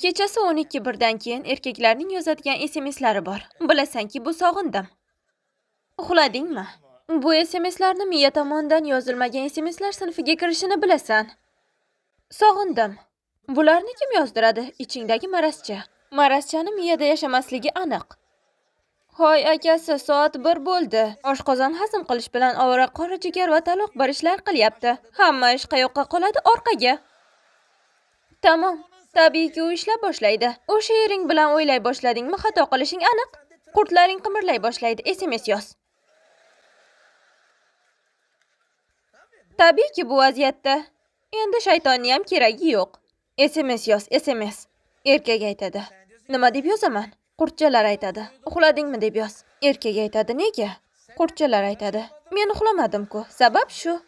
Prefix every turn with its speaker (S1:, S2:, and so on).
S1: Kechasi 12:00dan keyin erkaklarning yozadigan SMSlari bor. Bilasanki, bu sog'indim. Uxladingmi? Bu SMSlarni miya tomonidan yozilmagan SMSlar sinfiga kirishini bilasan. Sog'indim. Bularni kim yozdiradi? Ichingdagi marazcha. Marazchani miyada yashamasligi aniq. Hoy akasi, soat 1 bo'ldi. Oshqozon hazm qilish bilan ovora qora jigar va taloq bir ishlar qilyapti. Hamma ish qayoqqa qoladi? Orqaga. Tamom. Tabiiyki u ishlab boshlaydi. O'sha yering bilan o'ylay boshladingmi, xato qilishing aniq. Qurtlaring qimirlay boshlaydi. SMS yoz. Tabiiyki bu vaziyatda endi shaytonni ham keragi yo'q. SMS yoz, SMS. Erkak aytadi. Nima deb yozaman? Qurtchalar aytadi. Uxladingmi deb yoz. Erkak aytadi. Nega? Qurtchalar aytadi. Men uxlamadim-ku. Sabab shu.